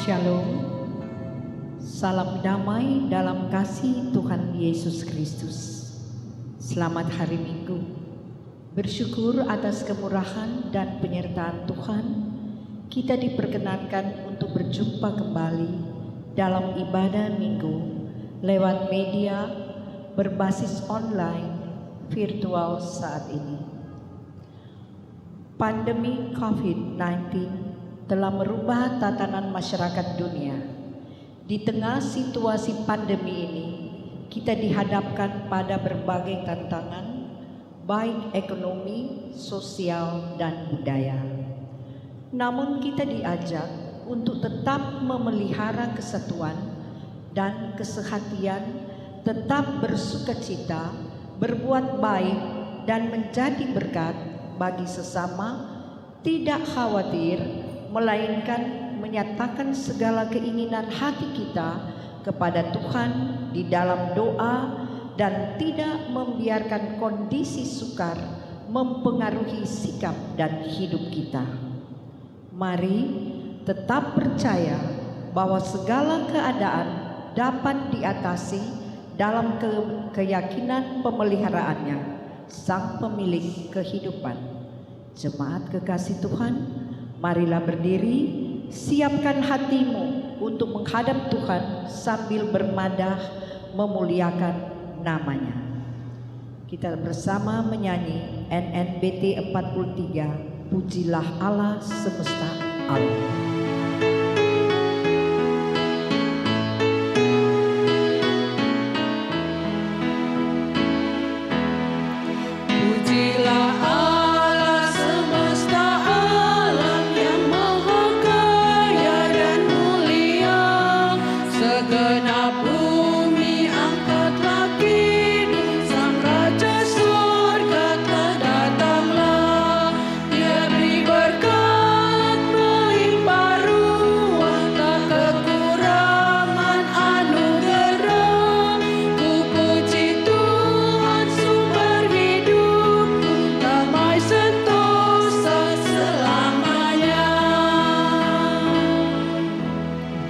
Shalom, salam damai dalam kasih Tuhan Yesus Kristus. Selamat hari Minggu. Bersyukur atas kemurahan dan penyertaan Tuhan, kita diperkenankan untuk berjumpa kembali dalam ibadah Minggu lewat media berbasis online virtual saat ini. Pandemi COVID-19 telah merubah tatanan masyarakat dunia. Di tengah situasi pandemi ini, kita dihadapkan pada berbagai tantangan, baik ekonomi, sosial, dan budaya. Namun kita diajak untuk tetap memelihara kesatuan dan kesehatian, tetap bersukacita, berbuat baik, dan menjadi berkat bagi sesama, tidak khawatir, melainkan menyatakan segala keinginan hati kita kepada Tuhan di dalam doa dan tidak membiarkan kondisi sukar mempengaruhi sikap dan hidup kita. Mari tetap percaya bahwa segala keadaan dapat diatasi dalam keyakinan pemeliharaannya, Sang Pemilik kehidupan. Jemaat kekasih Tuhan, marilah berdiri, siapkan hatimu untuk menghadap Tuhan sambil bermadah memuliakan namanya. Kita bersama menyanyi NNBT 43, Pujilah Allah Semesta Alam.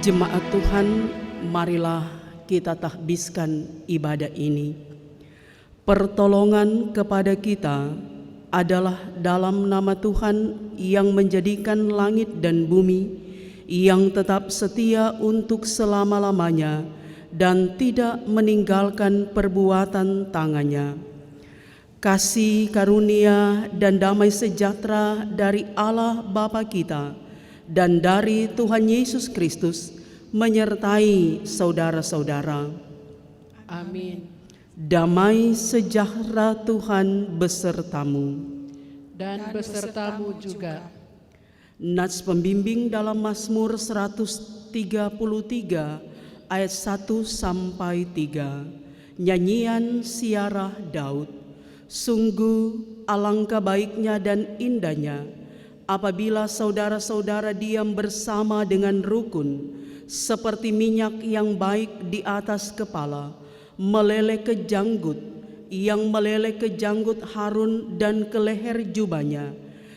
Jemaat Tuhan, marilah kita tahbiskan ibadah ini. Pertolongan kepada kita adalah dalam nama Tuhan yang menjadikan langit dan bumi, yang tetap setia untuk selama-lamanya dan tidak meninggalkan perbuatan tangannya. Kasih karunia dan damai sejahtera dari Allah Bapa kita dan dari Tuhan Yesus Kristus menyertai saudara-saudara. Amin. Damai sejahtera Tuhan besertamu. Dan besertamu juga. Nats pembimbing dalam Mazmur 133 ayat 1 sampai 3. Nyanyian siarah Daud. Sungguh alangkah baiknya dan indahnya apabila saudara-saudara diam bersama dengan rukun, seperti minyak yang baik di atas kepala, meleleh ke janggut, yang meleleh ke janggut Harun dan ke leher jubahnya,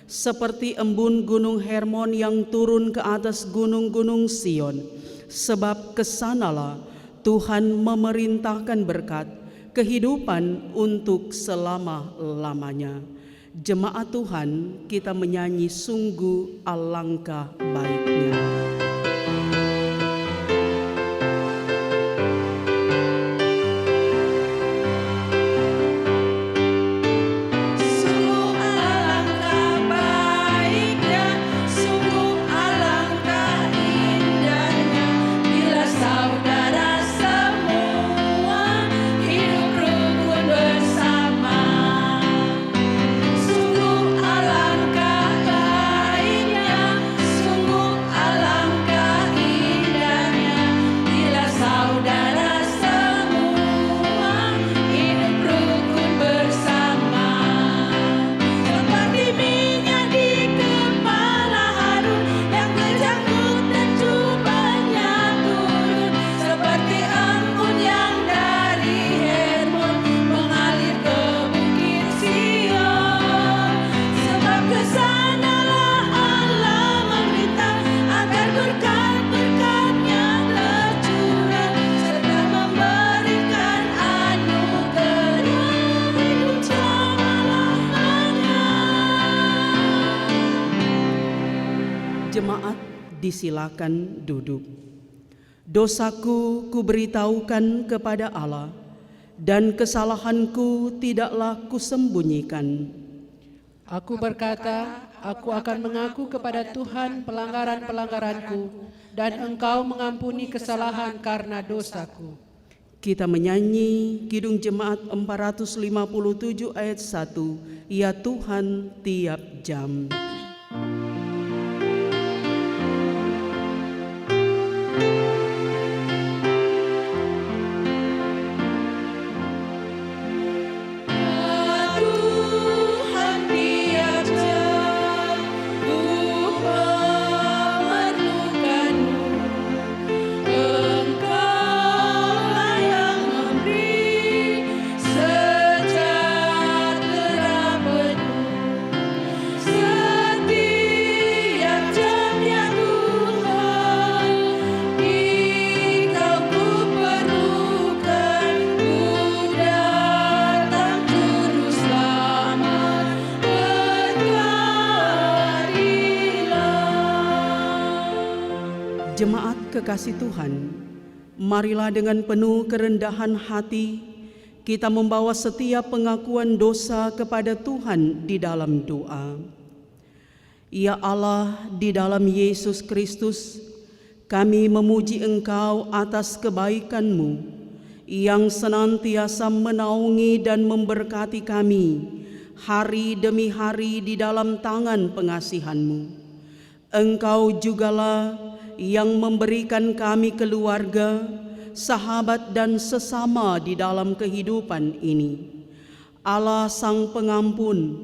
seperti embun gunung Hermon yang turun ke atas gunung-gunung Sion. Sebab kesanalah Tuhan memerintahkan berkat, kehidupan untuk selama-lamanya. Jemaat Tuhan, kita menyanyi sungguh alangkah baiknya. Sungguh alangkah Jemaat disilakan duduk. Dosaku kuberitahukan kepada Allah, dan kesalahanku tidaklah kusembunyikan. Aku berkata, aku akan mengaku kepada Tuhan pelanggaran-pelanggaranku, dan Engkau mengampuni kesalahan karena dosaku. Kita menyanyi Kidung Jemaat 457 ayat 1, Ya Tuhan tiap jam. Jemaat kekasih Tuhan, marilah dengan penuh kerendahan hati kita membawa setiap pengakuan dosa kepada Tuhan di dalam doa. Ya Allah, di dalam Yesus Kristus, kami memuji Engkau atas kebaikan-Mu yang senantiasa menaungi dan memberkati kami hari demi hari di dalam tangan pengasihan-Mu. Engkau jugalah yang memberikan kami keluarga, sahabat dan sesama di dalam kehidupan ini. Allah Sang Pengampun,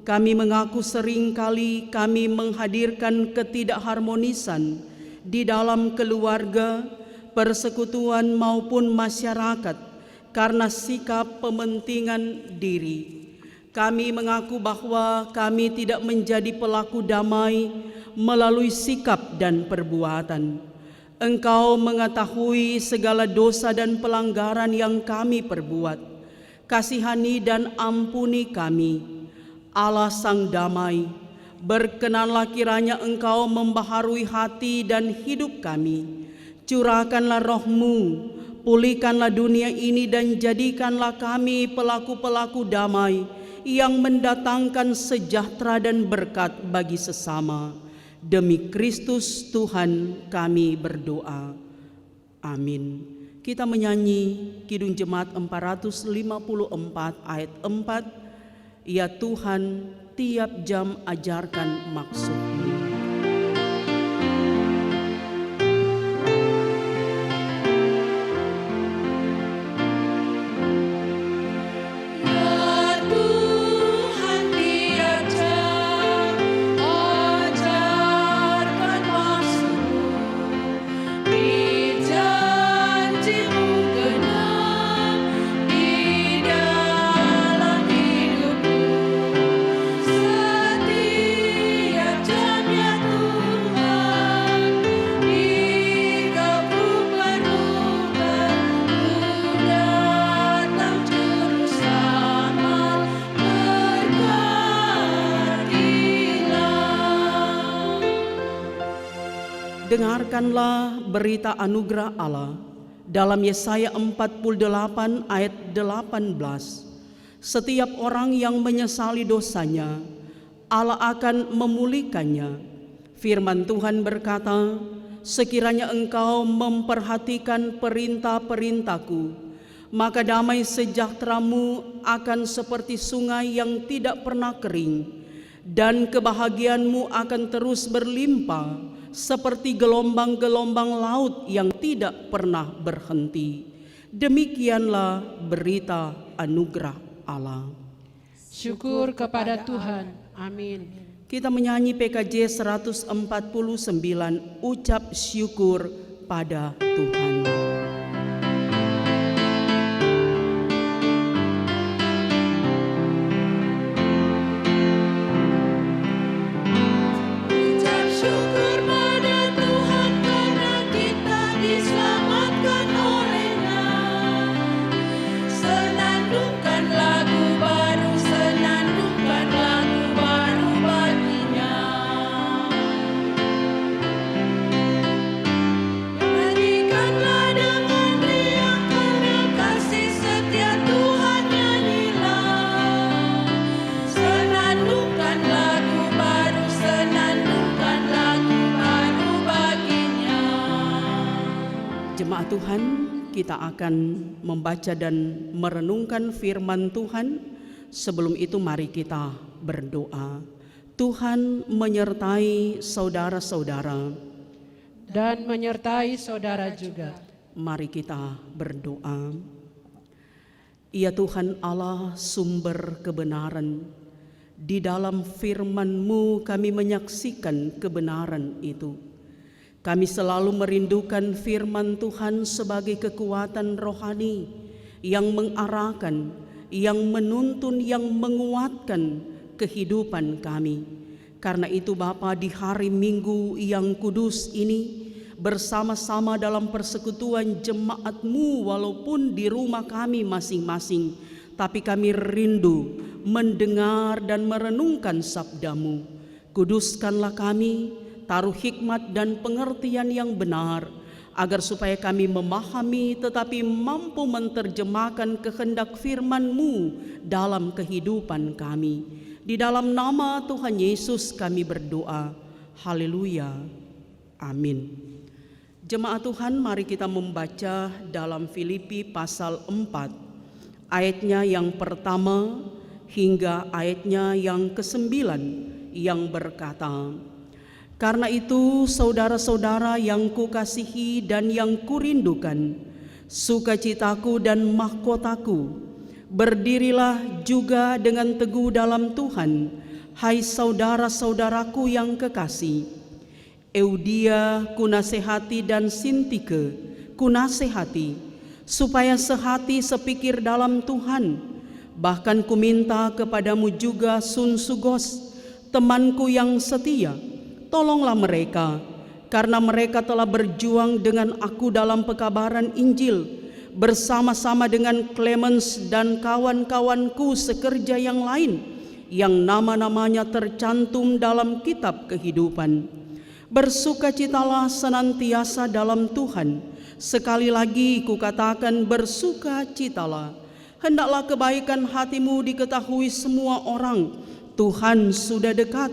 kami mengaku seringkali kami menghadirkan ketidakharmonisan di dalam keluarga, persekutuan maupun masyarakat karena sikap pementingan diri. Kami mengaku bahwa kami tidak menjadi pelaku damai melalui sikap dan perbuatan. Engkau mengetahui segala dosa dan pelanggaran yang kami perbuat. Kasihani dan ampuni kami. Allah Sang Damai, berkenanlah kiranya Engkau membaharui hati dan hidup kami. Curahkanlah roh-Mu, pulihkanlah dunia ini dan jadikanlah kami pelaku-pelaku damai yang mendatangkan sejahtera dan berkat bagi sesama. Demi Kristus Tuhan kami berdoa. Amin. Kita menyanyi Kidung Jemaat 454 ayat 4. Ya Tuhan, tiap jam ajarkan maksud-Mu. Dengarkanlah berita anugerah Allah dalam Yesaya 48 ayat 18. Setiap orang yang menyesali dosanya, Allah akan memulihkannya. Firman Tuhan berkata, sekiranya engkau memperhatikan perintah-perintahku, maka damai sejahteramu akan seperti sungai yang tidak pernah kering, dan kebahagiaanmu akan terus berlimpah seperti gelombang-gelombang laut yang tidak pernah berhenti. Demikianlah berita anugerah Allah. Syukur kepada Tuhan. Amin. Kita menyanyi PKJ 149, ucap syukur pada Tuhan. Tuhan, kita akan membaca dan merenungkan firman Tuhan. Sebelum itu mari kita berdoa. Tuhan menyertai saudara-saudara dan menyertai saudara juga. Mari kita berdoa. Ya Tuhan Allah, sumber kebenaran, di dalam firman-Mu kami menyaksikan kebenaran itu. Kami selalu merindukan firman Tuhan sebagai kekuatan rohani yang mengarahkan, yang menuntun, yang menguatkan kehidupan kami. Karena itu Bapa, di hari Minggu yang kudus ini, bersama-sama dalam persekutuan jemaat-Mu, walaupun di rumah kami masing-masing, tapi kami rindu mendengar dan merenungkan sabda-Mu. Kuduskanlah kami, taruh hikmat dan pengertian yang benar, agar supaya kami memahami tetapi mampu menerjemahkan kehendak firman-Mu dalam kehidupan kami. Di dalam nama Tuhan Yesus kami berdoa. Haleluya. Amin. Jemaat Tuhan, mari kita membaca dalam Filipi pasal 4, ayatnya yang pertama hingga ayatnya yang ke-9 yang berkata, "Karena itu saudara-saudara yang kukasihi dan yang kurindukan, sukacitaku dan mahkotaku, berdirilah juga dengan teguh dalam Tuhan, hai saudara-saudaraku yang kekasih. Eudia kunasehati dan Sintike kunasehati, supaya sehati sepikir dalam Tuhan. Bahkan kuminta kepadamu juga Sunsugos, temanku yang setia, tolonglah mereka, karena mereka telah berjuang dengan aku dalam pekabaran Injil, bersama-sama dengan Clemens dan kawan-kawanku sekerja yang lain, yang nama-namanya tercantum dalam kitab kehidupan. Bersukacitalah senantiasa dalam Tuhan. Sekali lagi kukatakan, bersukacitalah. Hendaklah kebaikan hatimu diketahui semua orang. Tuhan sudah dekat.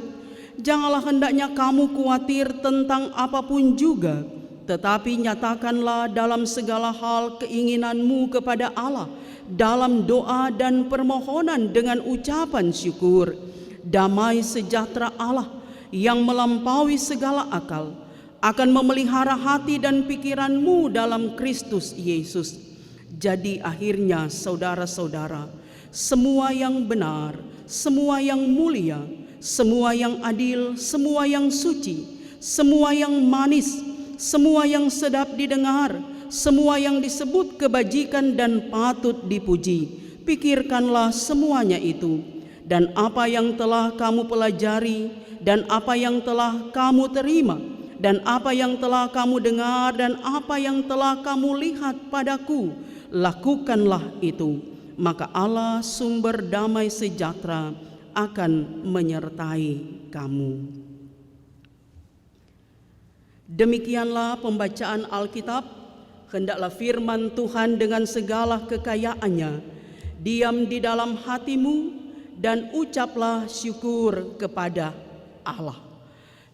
Janganlah hendaknya kamu khawatir tentang apapun juga, tetapi nyatakanlah dalam segala hal keinginanmu kepada Allah dalam doa dan permohonan dengan ucapan syukur. Damai sejahtera Allah yang melampaui segala akal akan memelihara hati dan pikiranmu dalam Kristus Yesus. Jadi akhirnya saudara-saudara, semua yang benar, semua yang mulia, semua yang adil, semua yang suci, semua yang manis, semua yang sedap didengar, semua yang disebut kebajikan dan patut dipuji, pikirkanlah semuanya itu. Dan apa yang telah kamu pelajari, dan apa yang telah kamu terima, dan apa yang telah kamu dengar, dan apa yang telah kamu lihat padaku, lakukanlah itu. Maka Allah sumber damai sejahtera akan menyertai kamu. Demikianlah pembacaan Alkitab. Hendaklah firman Tuhan dengan segala kekayaannya diam di dalam hatimu, dan ucaplah syukur kepada Allah.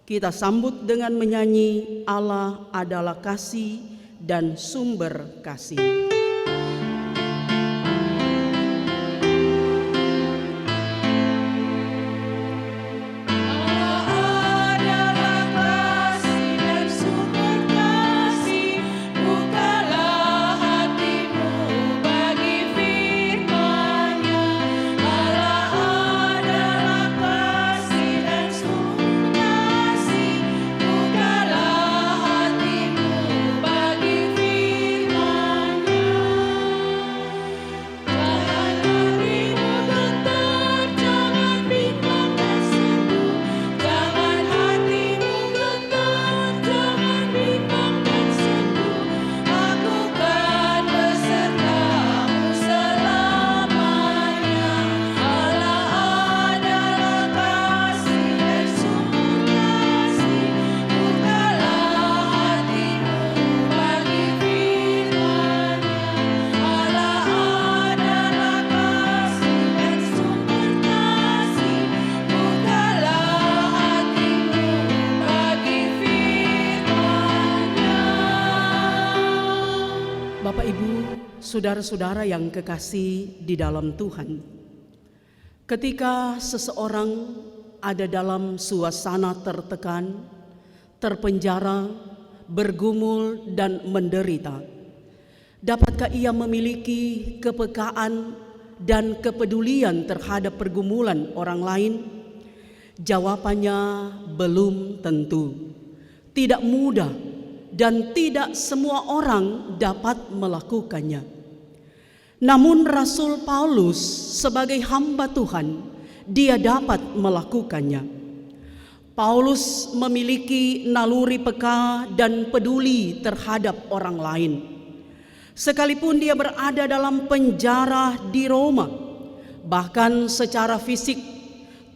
Kita sambut dengan menyanyi Allah adalah kasih dan sumber kasih. Bukalah hatimu bagi firman-Nya. Saudara-saudara yang kekasih di dalam Tuhan, ketika seseorang ada dalam suasana tertekan, terpenjara, bergumul, dan menderita, dapatkah ia memiliki kepekaan dan kepedulian terhadap pergumulan orang lain? Jawabannya belum tentu. Tidak mudah dan tidak semua orang dapat melakukannya. Namun Rasul Paulus sebagai hamba Tuhan, dia dapat melakukannya. Paulus memiliki naluri peka dan peduli terhadap orang lain. Sekalipun dia berada dalam penjara di Roma, bahkan secara fisik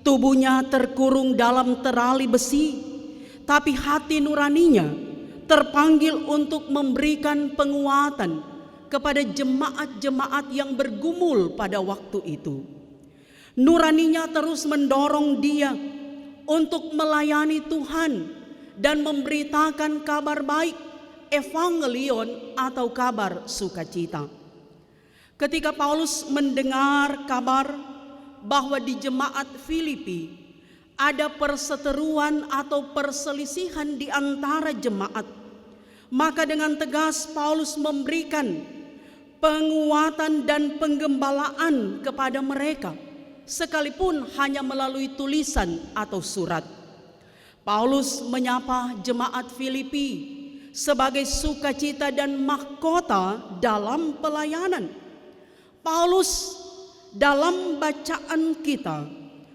tubuhnya terkurung dalam terali besi, tapi hati nuraninya terpanggil untuk memberikan penguatan kepada jemaat-jemaat yang bergumul pada waktu itu. Nuraninya terus mendorong dia untuk melayani Tuhan dan memberitakan kabar baik, evangelion atau kabar sukacita. Ketika Paulus mendengar kabar bahwa di jemaat Filipi ada perseteruan atau perselisihan di antara jemaat, maka dengan tegas Paulus memberikan penguatan dan penggembalaan kepada mereka, sekalipun hanya melalui tulisan atau surat. Paulus menyapa jemaat Filipi sebagai sukacita dan mahkota dalam pelayanan. Paulus dalam bacaan kita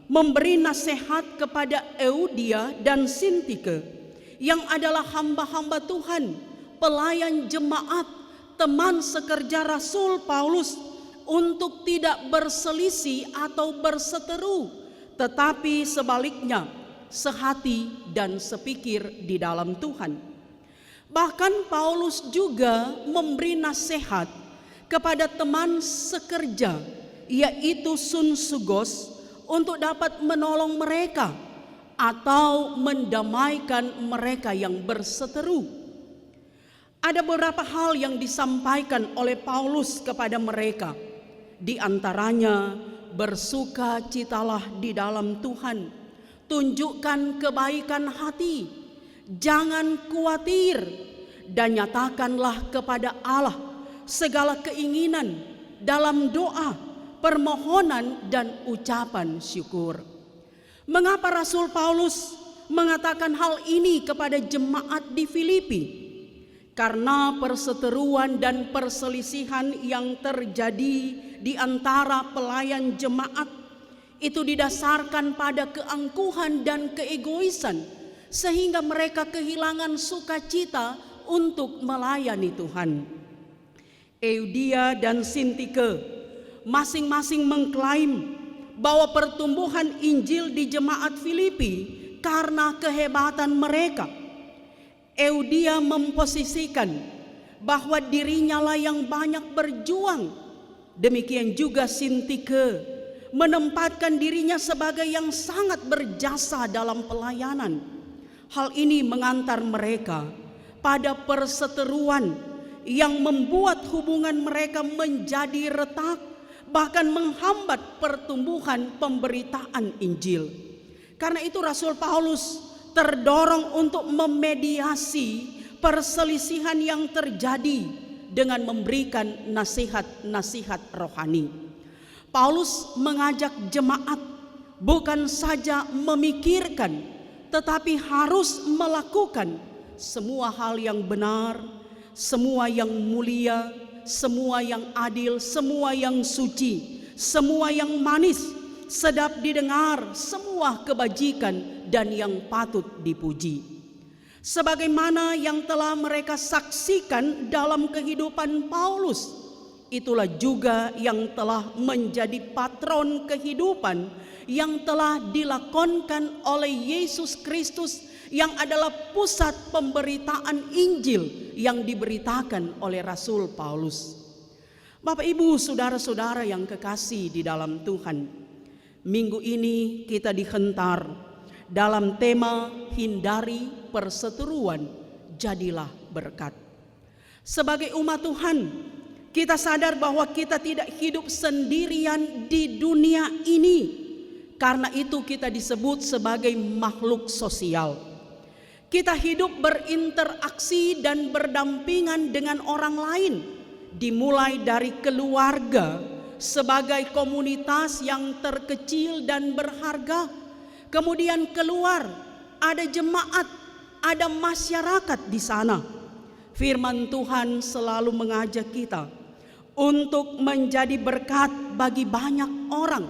memberi nasihat kepada Euodia dan Sintike yang adalah hamba-hamba Tuhan, pelayan jemaat, teman sekerja Rasul Paulus, untuk tidak berselisih atau berseteru, tetapi sebaliknya sehati dan sepikir di dalam Tuhan. Bahkan Paulus juga memberi nasihat kepada teman sekerja, yaitu Sunsugos, untuk dapat menolong mereka atau mendamaikan mereka yang berseteru. Ada beberapa hal yang disampaikan oleh Paulus kepada mereka. Di antaranya, bersukacitalah di dalam Tuhan, tunjukkan kebaikan hati, jangan khawatir, dan nyatakanlah kepada Allah segala keinginan dalam doa, permohonan, dan ucapan syukur. Mengapa Rasul Paulus mengatakan hal ini kepada jemaat di Filipi? Karena perseteruan dan perselisihan yang terjadi di antara pelayan jemaat itu didasarkan pada keangkuhan dan keegoisan, sehingga mereka kehilangan sukacita untuk melayani Tuhan. Euodia dan Sintike masing-masing mengklaim bahwa pertumbuhan Injil di jemaat Filipi karena kehebatan mereka. Euodia memposisikan bahwa dirinya lah yang banyak berjuang. Demikian juga Sintike menempatkan dirinya sebagai yang sangat berjasa dalam pelayanan. Hal ini mengantar mereka pada perseteruan yang membuat hubungan mereka menjadi retak, bahkan menghambat pertumbuhan pemberitaan Injil. Karena itu Rasul Paulus terdorong untuk memediasi perselisihan yang terjadi dengan memberikan nasihat-nasihat rohani. Paulus mengajak jemaat bukan saja memikirkan, tetapi harus melakukan semua hal yang benar, semua yang mulia, semua yang adil, semua yang suci, semua yang manis, sedap didengar, semua kebajikan dan yang patut dipuji. Sebagaimana yang telah mereka saksikan dalam kehidupan Paulus, itulah juga yang telah menjadi patron kehidupan yang telah dilakonkan oleh Yesus Kristus, yang adalah pusat pemberitaan Injil yang diberitakan oleh Rasul Paulus. Bapak Ibu, saudara-saudara yang kekasih di dalam Tuhan, minggu ini kita dihentar dalam tema hindari perseteruan, jadilah berkat. Sebagai umat Tuhan, Kita sadar bahwa kita tidak hidup sendirian di dunia ini. Karena itu kita disebut sebagai makhluk sosial. Kita hidup berinteraksi dan berdampingan dengan orang lain. Dimulai dari keluarga sebagai komunitas yang terkecil dan berharga. Kemudian keluar, ada jemaat, ada masyarakat di sana. Firman Tuhan selalu mengajak kita untuk menjadi berkat bagi banyak orang.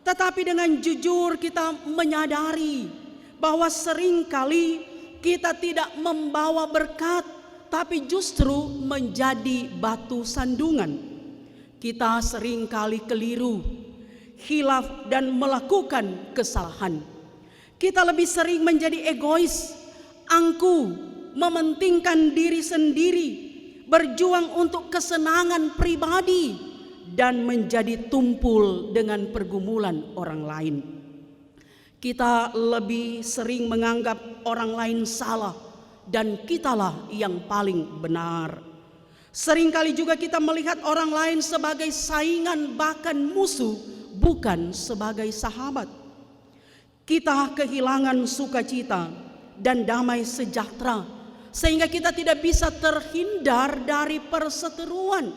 Tetapi dengan jujur kita menyadari bahwa seringkali kita tidak membawa berkat, tapi justru menjadi batu sandungan. Kita seringkali keliru, khilaf dan melakukan kesalahan. Kita lebih sering menjadi egois, angkuh, mementingkan diri sendiri, berjuang untuk kesenangan pribadi, dan menjadi tumpul dengan pergumulan orang lain. Kita lebih sering menganggap orang lain salah dan kitalah yang paling benar. Seringkali juga kita melihat orang lain sebagai saingan, bahkan musuh, bukan sebagai sahabat. Kita kehilangan sukacita dan damai sejahtera, sehingga kita tidak bisa terhindar dari perseteruan.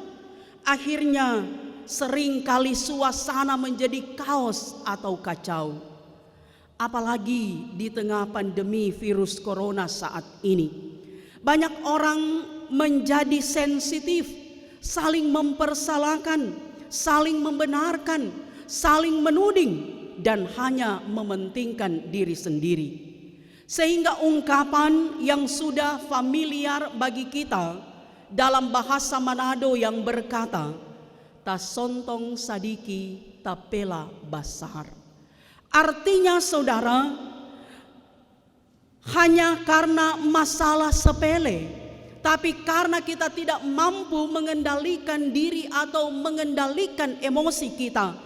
Akhirnya seringkali suasana menjadi kaos atau kacau. Apalagi di tengah pandemi virus corona saat ini. Banyak orang menjadi sensitif, saling mempersalahkan, saling membenarkan, saling menuding, dan hanya mementingkan diri sendiri. Sehingga ungkapan yang sudah familiar bagi kita dalam bahasa Manado yang berkata, "Tasontong sadiki tapela basar." Artinya saudara, hanya karena masalah sepele, tapi karena kita tidak mampu mengendalikan diri atau mengendalikan emosi kita,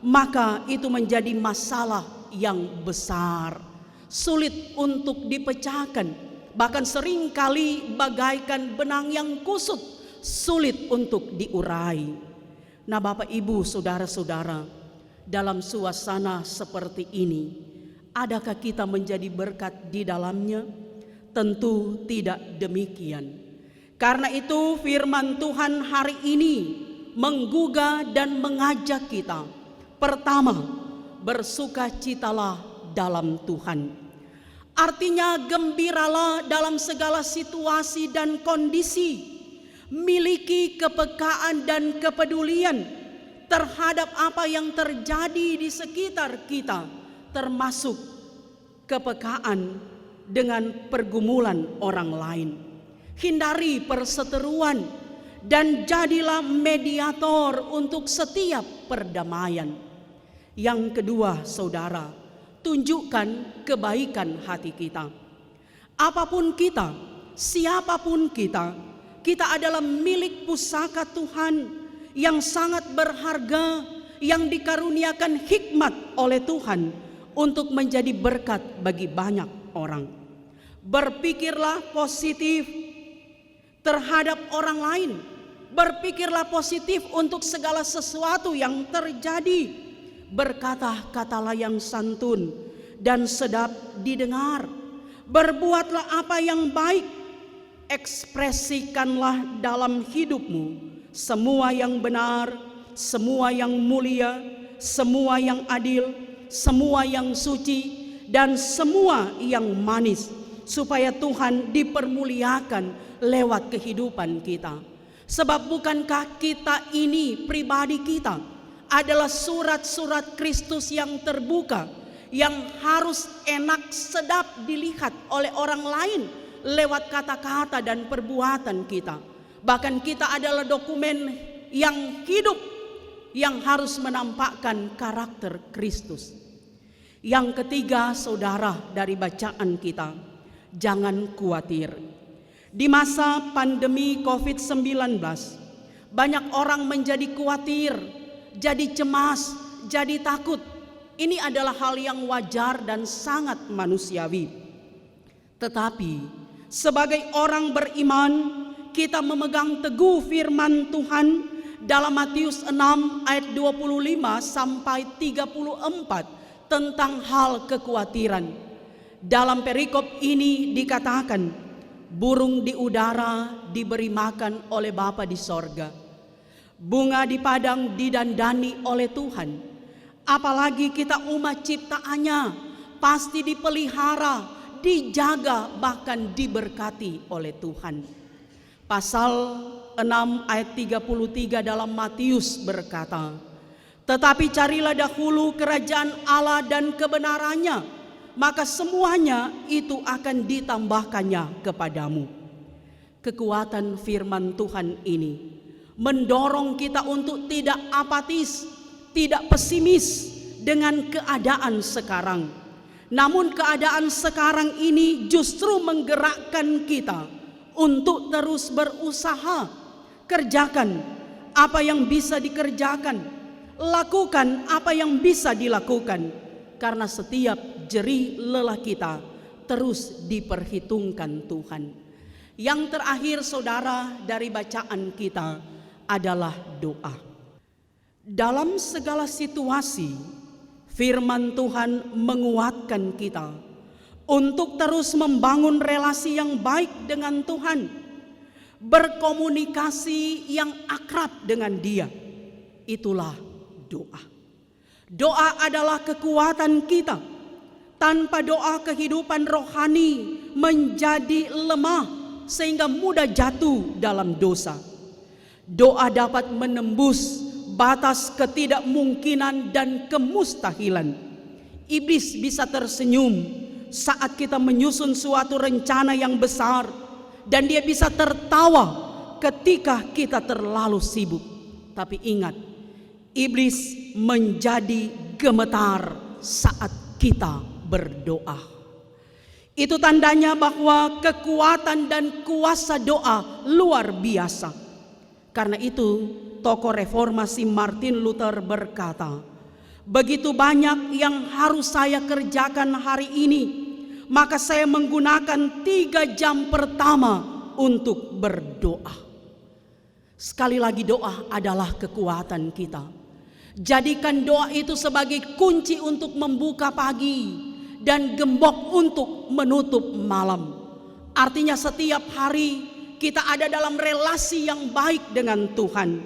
maka itu menjadi masalah yang besar, sulit untuk dipecahkan. Bahkan seringkali bagaikan benang yang kusut, sulit untuk diurai. Nah Bapak Ibu saudara-saudara, dalam suasana seperti ini, adakah kita menjadi berkat di dalamnya? Tentu tidak demikian. Karena itu firman Tuhan hari ini menggugah dan mengajak kita. Pertama, bersukacitalah dalam Tuhan. Artinya gembiralah dalam segala situasi dan kondisi. Miliki kepekaan dan kepedulian terhadap apa yang terjadi di sekitar kita, termasuk kepekaan dengan pergumulan orang lain. Hindari perseteruan dan jadilah mediator untuk setiap perdamaian. Yang kedua, saudara, tunjukkan kebaikan hati kita. Apapun kita, siapapun kita adalah milik pusaka Tuhan yang sangat berharga, yang dikaruniakan hikmat oleh Tuhan untuk menjadi berkat bagi banyak orang. Berpikirlah positif terhadap orang lain. Berpikirlah positif untuk segala sesuatu yang terjadi. Berkata-katalah yang santun dan sedap didengar. Berbuatlah apa yang baik. Ekspresikanlah dalam hidupmu semua yang benar, semua yang mulia, semua yang adil, semua yang suci, dan semua yang manis, supaya Tuhan dipermuliakan lewat kehidupan kita. Sebab bukankah kita ini, pribadi kita, adalah surat-surat Kristus yang terbuka, yang harus enak sedap dilihat oleh orang lain lewat kata-kata dan perbuatan kita. Bahkan kita adalah dokumen yang hidup, yang harus menampakkan karakter Kristus. Yang ketiga, saudara, dari bacaan kita, jangan khawatir. Di masa pandemi COVID-19, banyak orang menjadi khawatir, jadi cemas, jadi takut. Ini adalah hal yang wajar dan sangat manusiawi. Tetapi sebagai orang beriman, kita memegang teguh firman Tuhan dalam Matius 6 ayat 25 sampai 34 tentang hal kekhawatiran. Dalam perikop ini dikatakan, burung di udara diberi makan oleh Bapa di sorga, bunga di padang didandani oleh Tuhan. Apalagi kita umat ciptaannya, pasti dipelihara, dijaga, bahkan diberkati oleh Tuhan. Pasal 6 ayat 33 dalam Matius berkata, tetapi carilah dahulu kerajaan Allah dan kebenarannya, maka semuanya itu akan ditambahkannya kepadamu. Kekuatan firman Tuhan ini mendorong kita untuk tidak apatis, tidak pesimis dengan keadaan sekarang. Namun keadaan sekarang ini justru menggerakkan kita untuk terus berusaha, kerjakan apa yang bisa dikerjakan, lakukan apa yang bisa dilakukan, karena setiap jerih lelah kita terus diperhitungkan Tuhan. Yang terakhir saudara dari bacaan kita adalah doa. Dalam segala situasi, firman Tuhan menguatkan kita untuk terus membangun relasi yang baik dengan Tuhan, berkomunikasi yang akrab dengan Dia. Itulah doa. Doa adalah kekuatan kita. Tanpa doa kehidupan rohani menjadi lemah sehingga mudah jatuh dalam dosa. Doa dapat menembus batas ketidakmungkinan dan kemustahilan. Iblis bisa tersenyum saat kita menyusun suatu rencana yang besar, dan dia bisa tertawa ketika kita terlalu sibuk. Tapi ingat, iblis menjadi gemetar saat kita berdoa. Itu tandanya bahwa kekuatan dan kuasa doa luar biasa. Karena itu tokoh reformasi Martin Luther berkata, begitu banyak yang harus saya kerjakan hari ini, maka saya menggunakan 3 jam pertama untuk berdoa. Sekali lagi, doa adalah kekuatan kita. Jadikan doa itu sebagai kunci untuk membuka pagi dan gembok untuk menutup malam. Artinya setiap hari kita ada dalam relasi yang baik dengan Tuhan.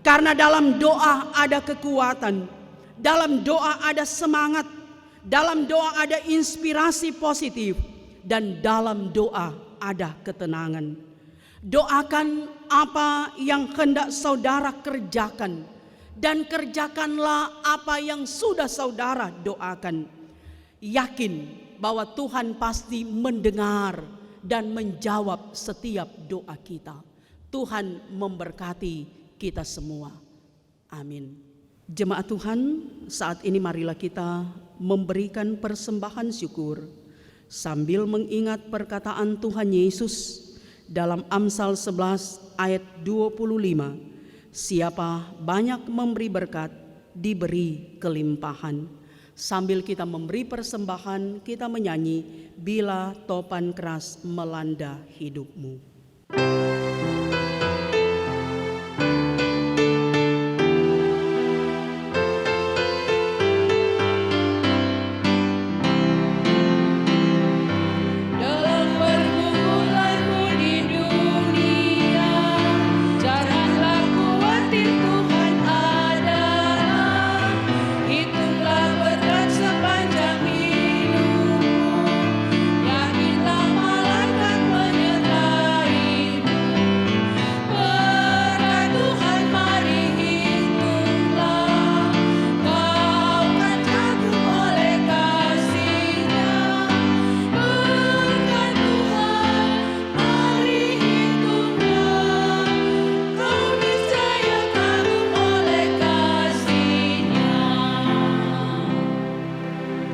Karena dalam doa ada kekuatan, dalam doa ada semangat, dalam doa ada inspirasi positif, dan dalam doa ada ketenangan. Doakan apa yang hendak saudara kerjakan, dan kerjakanlah apa yang sudah saudara doakan. Yakin bahwa Tuhan pasti mendengar dan menjawab setiap doa kita. Tuhan memberkati kita semua. Amin. Jemaat Tuhan, saat ini marilah kita memberikan persembahan syukur sambil mengingat perkataan Tuhan Yesus dalam Amsal 11 ayat 25. Siapa banyak memberi berkat, diberi kelimpahan. Sambil kita memberi persembahan, kita menyanyi Bila Topan Keras Melanda Hidupmu.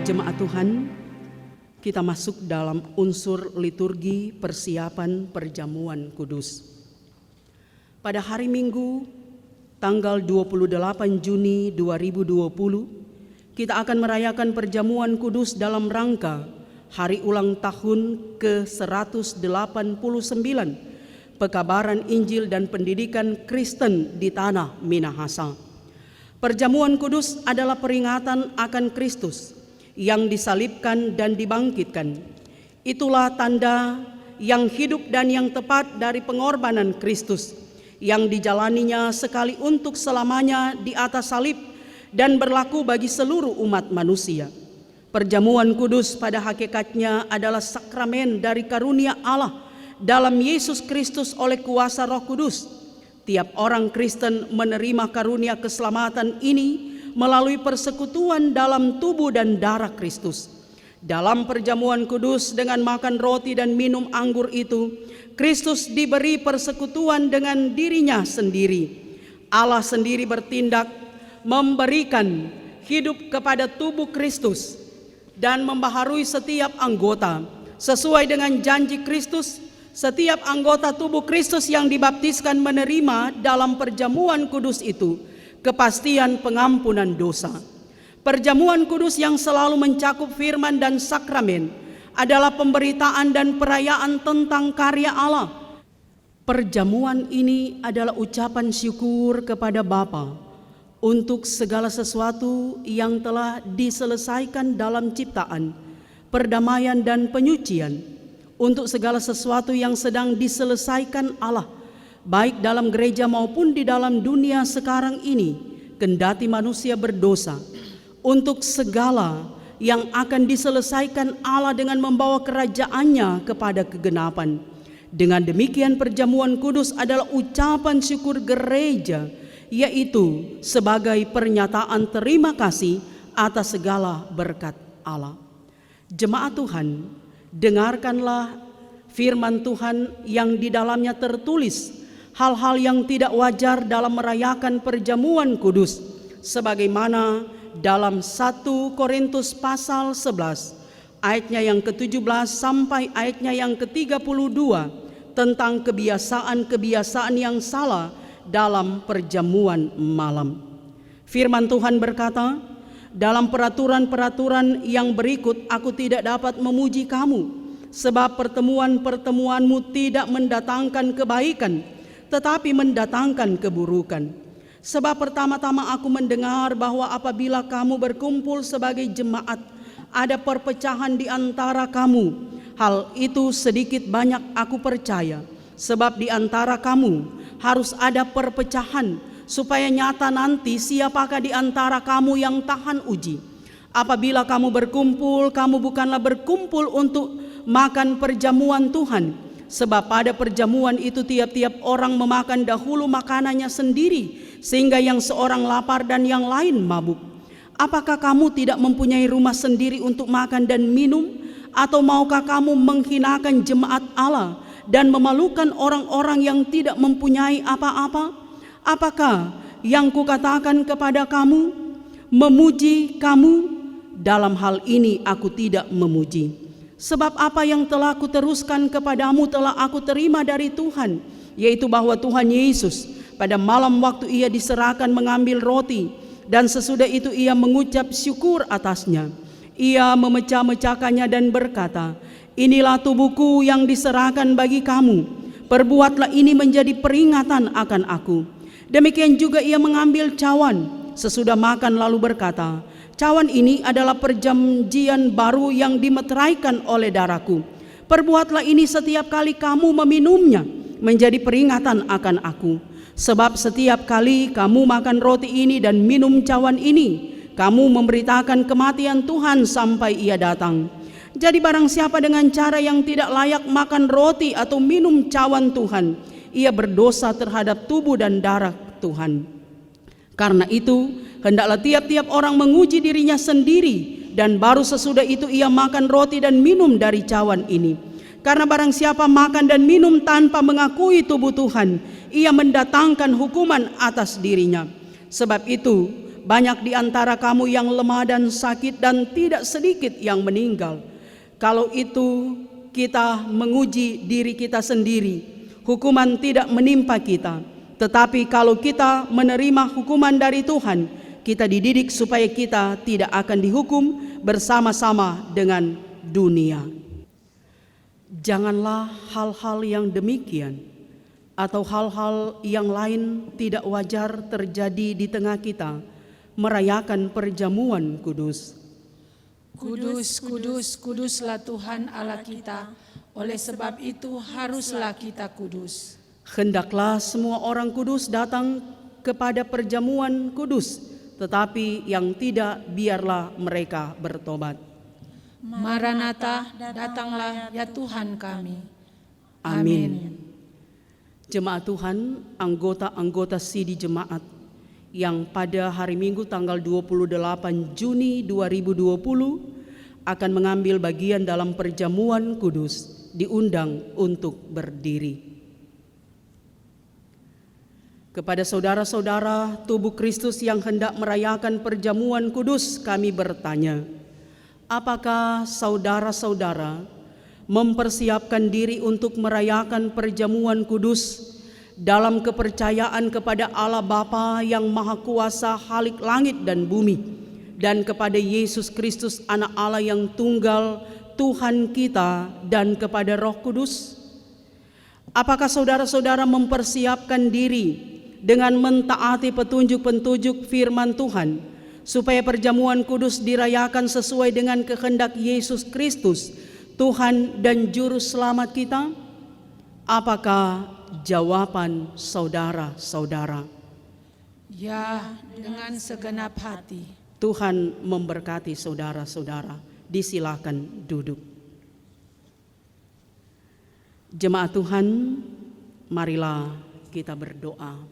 Jemaat Tuhan, kita masuk dalam unsur liturgi persiapan perjamuan kudus. Pada hari Minggu, tanggal 28 Juni 2020, kita akan merayakan perjamuan kudus dalam rangka hari ulang tahun ke-189 pekabaran Injil dan pendidikan Kristen di tanah Minahasa. Perjamuan kudus adalah peringatan akan Kristus yang disalibkan dan dibangkitkan. Itulah tanda yang hidup dan yang tepat dari pengorbanan Kristus yang dijalaninya sekali untuk selamanya di atas salib dan berlaku bagi seluruh umat manusia. Perjamuan kudus pada hakikatnya adalah sakramen dari karunia Allah dalam Yesus Kristus oleh kuasa Roh Kudus. Tiap orang Kristen menerima karunia keselamatan ini melalui persekutuan dalam tubuh dan darah Kristus. Dalam perjamuan kudus dengan makan roti dan minum anggur itu, Kristus diberi persekutuan dengan dirinya sendiri. Allah sendiri bertindak memberikan hidup kepada tubuh Kristus dan membaharui setiap anggota. Sesuai dengan janji Kristus, setiap anggota tubuh Kristus yang dibaptiskan menerima dalam perjamuan kudus itu kepastian pengampunan dosa. Perjamuan kudus yang selalu mencakup firman dan sakramen adalah pemberitaan dan perayaan tentang karya Allah. Perjamuan ini adalah ucapan syukur kepada Bapa untuk segala sesuatu yang telah diselesaikan dalam ciptaan, perdamaian dan penyucian, untuk segala sesuatu yang sedang diselesaikan Allah, baik dalam gereja maupun di dalam dunia sekarang ini, kendati manusia berdosa, untuk segala yang akan diselesaikan Allah dengan membawa kerajaannya kepada kegenapan. Dengan demikian perjamuan kudus adalah ucapan syukur gereja, yaitu sebagai pernyataan terima kasih atas segala berkat Allah. Jemaat Tuhan, dengarkanlah firman Tuhan yang di dalamnya tertulis hal-hal yang tidak wajar dalam merayakan perjamuan kudus, sebagaimana dalam 1 Korintus pasal 11 ayatnya yang ke-17 sampai ayatnya yang ke-32 tentang kebiasaan-kebiasaan yang salah dalam perjamuan malam. Firman Tuhan berkata, dalam peraturan-peraturan yang berikut aku tidak dapat memuji kamu, sebab pertemuan-pertemuanmu tidak mendatangkan kebaikan, tetapi mendatangkan keburukan. Sebab pertama-tama aku mendengar bahwa apabila kamu berkumpul sebagai jemaat, ada perpecahan di antara kamu. Hal itu sedikit banyak aku percaya, sebab di antara kamu harus ada perpecahan, supaya nyata nanti siapakah di antara kamu yang tahan uji. Apabila kamu berkumpul, kamu bukanlah berkumpul untuk makan perjamuan Tuhan, sebab pada perjamuan itu tiap-tiap orang memakan dahulu makanannya sendiri, sehingga yang seorang lapar dan yang lain mabuk. Apakah kamu tidak mempunyai rumah sendiri untuk makan dan minum? Atau maukah kamu menghinakan jemaat Allah dan memalukan orang-orang yang tidak mempunyai apa-apa? Apakah yang kukatakan kepada kamu, memuji kamu? Dalam hal ini aku tidak memuji. Sebab apa yang telah kuteruskan kepadamu telah aku terima dari Tuhan, yaitu bahwa Tuhan Yesus pada malam waktu ia diserahkan mengambil roti, dan sesudah itu ia mengucap syukur atasnya. Ia memecah-mecahkannya dan berkata, inilah tubuhku yang diserahkan bagi kamu, perbuatlah ini menjadi peringatan akan aku. Demikian juga ia mengambil cawan sesudah makan lalu berkata, cawan ini adalah perjanjian baru yang dimeteraikan oleh darahku. Perbuatlah ini setiap kali kamu meminumnya menjadi peringatan akan aku. Sebab setiap kali kamu makan roti ini dan minum cawan ini, kamu memberitakan kematian Tuhan sampai ia datang. Jadi barang siapa dengan cara yang tidak layak makan roti atau minum cawan Tuhan, ia berdosa terhadap tubuh dan darah Tuhan. Karena itu, hendaklah tiap-tiap orang menguji dirinya sendiri, dan baru sesudah itu ia makan roti dan minum dari cawan ini. Karena barang siapa makan dan minum tanpa mengakui tubuh Tuhan, ia mendatangkan hukuman atas dirinya. Sebab itu, banyak di antara kamu yang lemah dan sakit, dan tidak sedikit yang meninggal. Kalau itu kita menguji diri kita sendiri, hukuman tidak menimpa kita. Tetapi kalau kita menerima hukuman dari Tuhan, kita dididik supaya kita tidak akan dihukum bersama-sama dengan dunia. Janganlah hal-hal yang demikian atau hal-hal yang lain tidak wajar terjadi di tengah kita merayakan perjamuan kudus. Kudus, kudus, kuduslah Tuhan Allah kita, oleh sebab itu haruslah kita kudus. Hendaklah semua orang kudus datang kepada perjamuan kudus, tetapi yang tidak biarlah mereka bertobat. Maranatha, datanglah ya Tuhan kami. Amin. Jemaat Tuhan, anggota-anggota Sidi Jemaat yang pada hari Minggu tanggal 28 Juni 2020 akan mengambil bagian dalam perjamuan kudus diundang untuk berdiri. Kepada saudara-saudara tubuh Kristus yang hendak merayakan perjamuan kudus, kami bertanya, apakah saudara-saudara mempersiapkan diri untuk merayakan perjamuan kudus dalam kepercayaan kepada Allah Bapa yang Maha Kuasa Khalik langit dan bumi, dan kepada Yesus Kristus Anak Allah yang tunggal Tuhan kita, dan kepada Roh Kudus? Apakah saudara-saudara mempersiapkan diri dengan mentaati petunjuk-petunjuk firman Tuhan supaya perjamuan kudus dirayakan sesuai dengan kehendak Yesus Kristus, Tuhan dan Juru Selamat kita? Apakah jawaban saudara-saudara? Ya, dengan segenap hati. Tuhan memberkati saudara-saudara. Disilakan duduk. Jemaat Tuhan, marilah kita berdoa.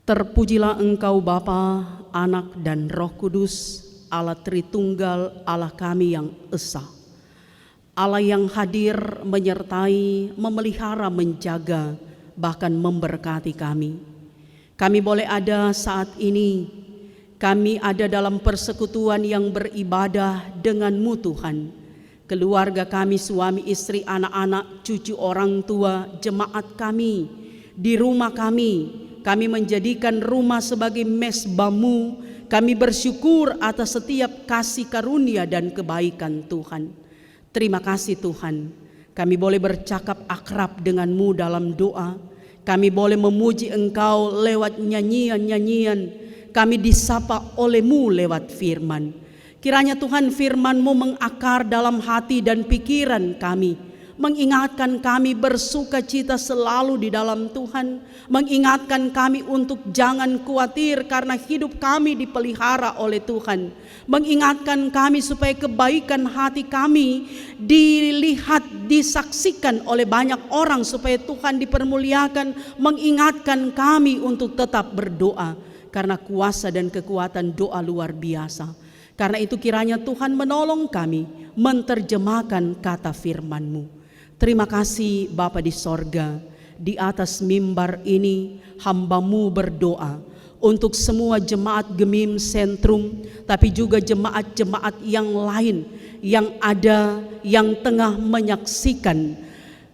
Terpujilah Engkau Bapa, Anak dan Roh Kudus, Allah Tritunggal, Allah kami yang esa, Allah yang hadir menyertai, memelihara, menjaga, bahkan memberkati kami. Kami boleh ada saat ini, kami ada dalam persekutuan yang beribadah dengan-Mu Tuhan. Keluarga kami, suami, istri, anak-anak, cucu, orang tua, jemaat kami, di rumah kami menjadikan rumah sebagai mesbah-Mu. Kami bersyukur atas setiap kasih karunia dan kebaikan Tuhan. Terima kasih Tuhan, kami boleh bercakap akrab dengan-Mu dalam doa. Kami boleh memuji Engkau lewat nyanyian-nyanyian. Kami disapa oleh-Mu lewat firman. Kiranya Tuhan firman-Mu mengakar dalam hati dan pikiran kami, mengingatkan kami bersuka cita selalu di dalam Tuhan, mengingatkan kami untuk jangan khawatir karena hidup kami dipelihara oleh Tuhan, mengingatkan kami supaya kebaikan hati kami dilihat, disaksikan oleh banyak orang supaya Tuhan dipermuliakan, mengingatkan kami untuk tetap berdoa karena kuasa dan kekuatan doa luar biasa. Karena itu kiranya Tuhan menolong kami menerjemahkan kata firman-Mu. Terima kasih Bapa di sorga, di atas mimbar ini hamba-Mu berdoa untuk semua jemaat Gemim Sentrum, tapi juga jemaat-jemaat yang lain yang ada, yang tengah menyaksikan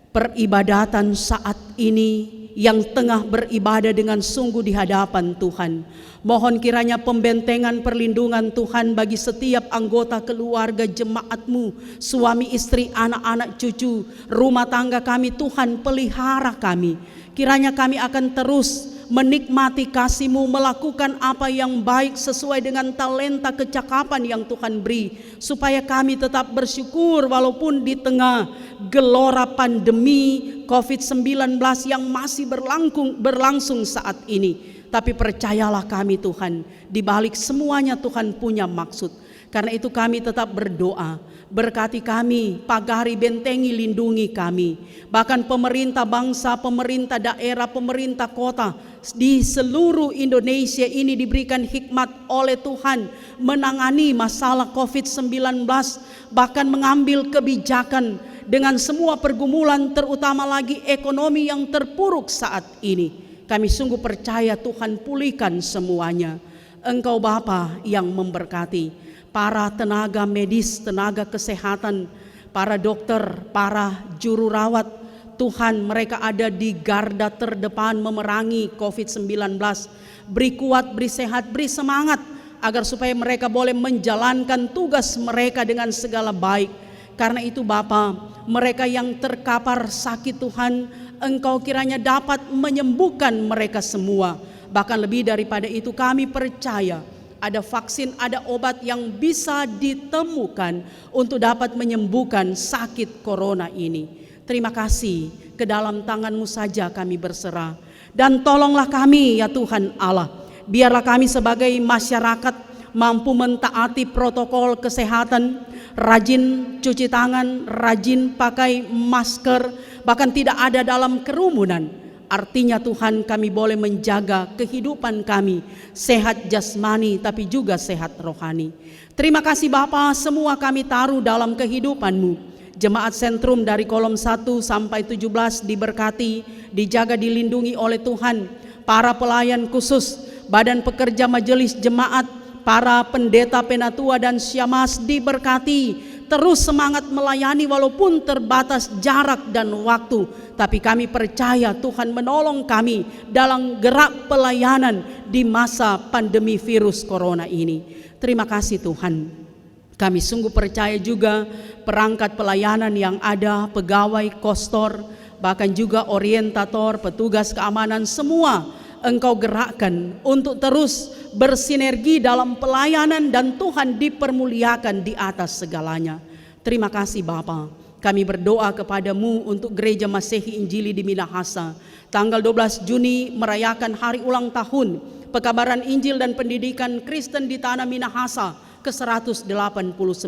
peribadatan saat ini, yang tengah beribadah dengan sungguh di hadapan Tuhan. Mohon kiranya pembentengan perlindungan Tuhan bagi setiap anggota keluarga jemaat-Mu, suami, istri, anak-anak, cucu, rumah tangga kami. Tuhan pelihara kami. Kiranya kami akan terus menikmati kasih-Mu, melakukan apa yang baik sesuai dengan talenta kecakapan yang Tuhan beri, supaya kami tetap bersyukur walaupun di tengah gelora pandemi COVID-19 yang masih berlangsung saat ini. Tapi percayalah kami Tuhan, di balik semuanya Tuhan punya maksud. Karena itu kami tetap berdoa, berkati kami, pagari, bentengi, lindungi kami. Bahkan pemerintah bangsa, pemerintah daerah, pemerintah kota di seluruh Indonesia ini diberikan hikmat oleh Tuhan menangani masalah COVID-19, bahkan mengambil kebijakan dengan semua pergumulan, terutama lagi ekonomi yang terpuruk saat ini. Kami sungguh percaya Tuhan pulihkan semuanya. Engkau Bapa yang memberkati para tenaga medis, tenaga kesehatan, para dokter, para juru rawat. Tuhan, mereka ada di garda terdepan memerangi COVID-19. Beri kuat, beri sehat, beri semangat agar supaya mereka boleh menjalankan tugas mereka dengan segala baik. Karena itu Bapa, mereka yang terkapar sakit Tuhan, Engkau kiranya dapat menyembuhkan mereka semua. Bahkan lebih daripada itu, kami percaya ada vaksin, ada obat yang bisa ditemukan untuk dapat menyembuhkan sakit corona ini. Terima kasih, ke dalam tangan-Mu saja kami berserah. Dan tolonglah kami ya Tuhan Allah, biarlah kami sebagai masyarakat mampu mentaati protokol kesehatan, rajin cuci tangan, rajin pakai masker, bahkan tidak ada dalam kerumunan. Artinya Tuhan, kami boleh menjaga kehidupan kami sehat jasmani tapi juga sehat rohani. Terima kasih Bapa, semua kami taruh dalam kehidupan-Mu. Jemaat Sentrum dari kolom 1 sampai 17 diberkati, dijaga, dilindungi oleh Tuhan. Para pelayan khusus, badan pekerja majelis jemaat, para pendeta, penatua dan syamasi diberkati. Terus semangat melayani walaupun terbatas jarak dan waktu. Tapi kami percaya Tuhan menolong kami dalam gerak pelayanan di masa pandemi virus corona ini. Terima kasih Tuhan. Kami sungguh percaya juga perangkat pelayanan yang ada, pegawai, kostor, bahkan juga orientator, petugas keamanan, semua Engkau gerakkan untuk terus bersinergi dalam pelayanan dan Tuhan dipermuliakan di atas segalanya. Terima kasih Bapa. Kami berdoa kepadamu untuk Gereja Masehi Injili di Minahasa. Tanggal 12 Juni merayakan hari ulang tahun Pekabaran Injil dan Pendidikan Kristen di Tanah Minahasa ke-189.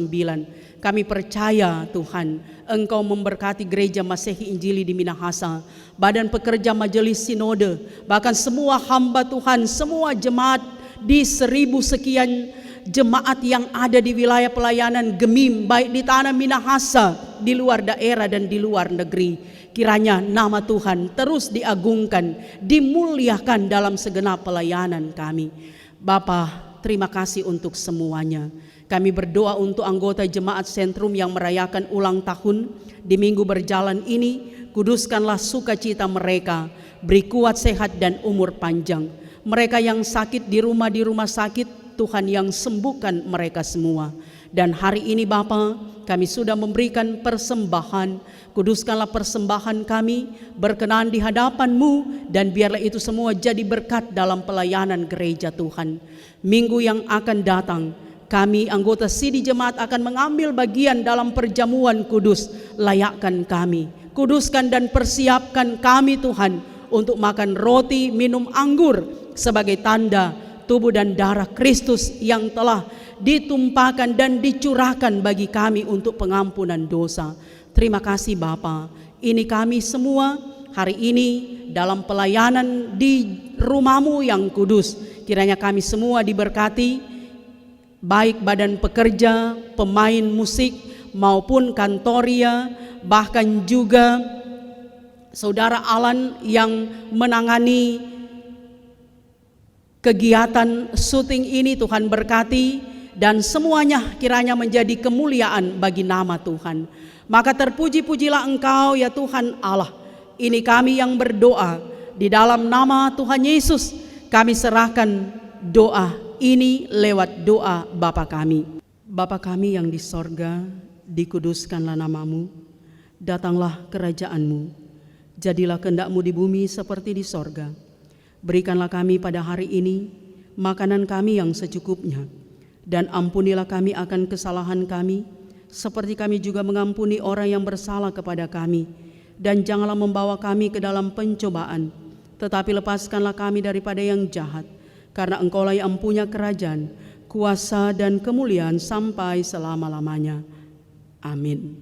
Kami percaya Tuhan, Engkau memberkati Gereja Masehi Injili di Minahasa, badan pekerja majelis sinode, bahkan semua hamba Tuhan, semua jemaat di 1000 sekian jemaat yang ada di wilayah pelayanan Gemim, baik di Tanah Minahasa, di luar daerah dan di luar negeri. Kiranya nama Tuhan terus diagungkan, dimuliakan dalam segenap pelayanan kami. Bapa, terima kasih untuk semuanya. Kami berdoa untuk anggota Jemaat Sentrum yang merayakan ulang tahun di minggu berjalan ini. Kuduskanlah sukacita mereka, beri kuat, sehat dan umur panjang. Mereka yang sakit di rumah sakit, Tuhan yang sembuhkan mereka semua. Dan hari ini Bapa, kami sudah memberikan persembahan. Kuduskanlah persembahan kami, berkenan di hadapan-Mu, dan biarlah itu semua jadi berkat dalam pelayanan gereja Tuhan. Minggu yang akan datang, kami anggota Sidi Jemaat akan mengambil bagian dalam perjamuan kudus. Layakkan kami, kuduskan dan persiapkan kami Tuhan untuk makan roti, minum anggur sebagai tanda tubuh dan darah Kristus yang telah ditumpahkan dan dicurahkan bagi kami untuk pengampunan dosa. Terima kasih Bapa. Ini kami semua hari ini dalam pelayanan di rumah-Mu yang kudus. Kiranya kami semua diberkati, baik badan pekerja, pemain musik maupun kantoria, bahkan juga Saudara Alan yang menangani kegiatan syuting ini. Tuhan berkati, dan semuanya kiranya menjadi kemuliaan bagi nama Tuhan. Maka terpuji-pujilah Engkau ya Tuhan Allah. Ini kami yang berdoa di dalam nama Tuhan Yesus. Kami serahkan doa ini lewat doa Bapa kami. Bapa kami yang di sorga, dikuduskanlah nama-Mu. Datanglah kerajaan-Mu. Jadilah kehendak-Mu di bumi seperti di sorga. Berikanlah kami pada hari ini makanan kami yang secukupnya. Dan ampunilah kami akan kesalahan kami, seperti kami juga mengampuni orang yang bersalah kepada kami. Dan janganlah membawa kami ke dalam pencobaan, tetapi lepaskanlah kami daripada yang jahat. Karena Engkaulah yang punya kerajaan, kuasa dan kemuliaan sampai selama-lamanya. Amin.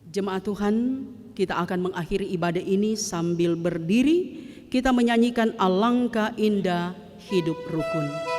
Jemaat Tuhan, kita akan mengakhiri ibadah ini sambil berdiri. Kita menyanyikan Alangkah Indah Hidup Rukun.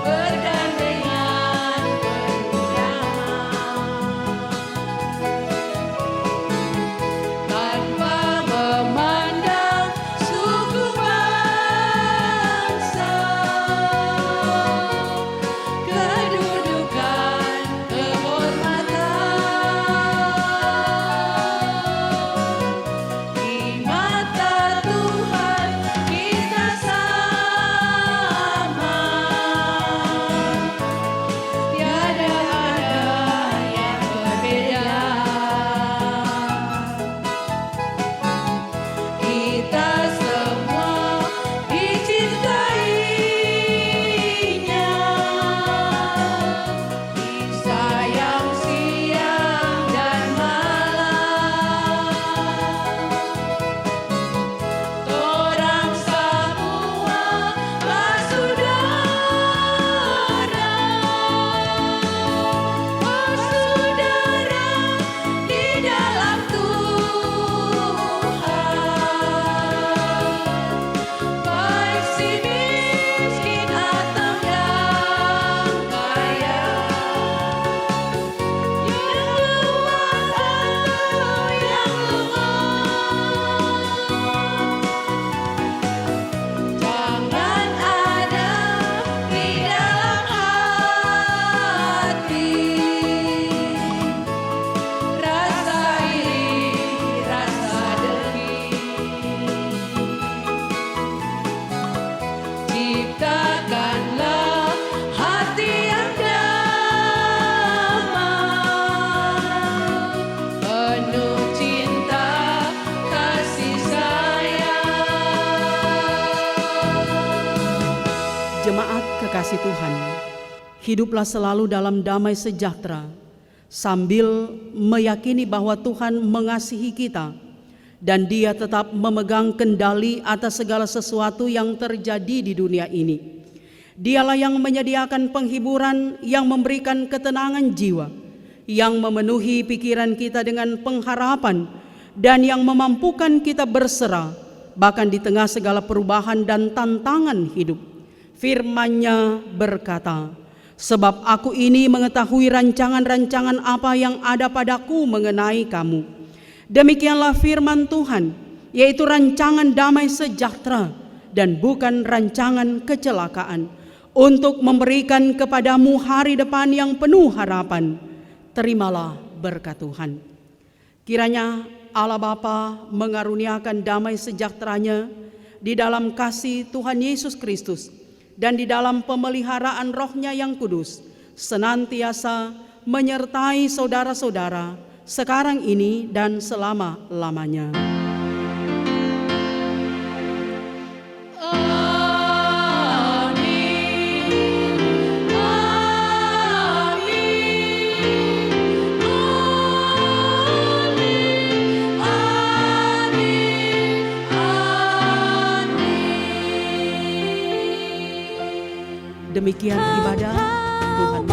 Bergandingan Jemaat kekasih Tuhan, hiduplah selalu dalam damai sejahtera, sambil meyakini bahwa Tuhan mengasihi kita dan Dia tetap memegang kendali atas segala sesuatu yang terjadi di dunia ini. Dialah yang menyediakan penghiburan, yang memberikan ketenangan jiwa, yang memenuhi pikiran kita dengan pengharapan, dan yang memampukan kita berserah bahkan di tengah segala perubahan dan tantangan hidup. Firman-Nya berkata, "Sebab aku ini mengetahui rancangan-rancangan apa yang ada padaku mengenai kamu." Demikianlah firman Tuhan, yaitu rancangan damai sejahtera dan bukan rancangan kecelakaan, untuk memberikan kepadamu hari depan yang penuh harapan. Terimalah berkat Tuhan. Kiranya Allah Bapa mengaruniakan damai sejahtera-Nya di dalam kasih Tuhan Yesus Kristus dan di dalam pemeliharaan Roh-Nya yang kudus, senantiasa menyertai saudara-saudara sekarang ini dan selama-lamanya. Demikian ibadah, Tuhan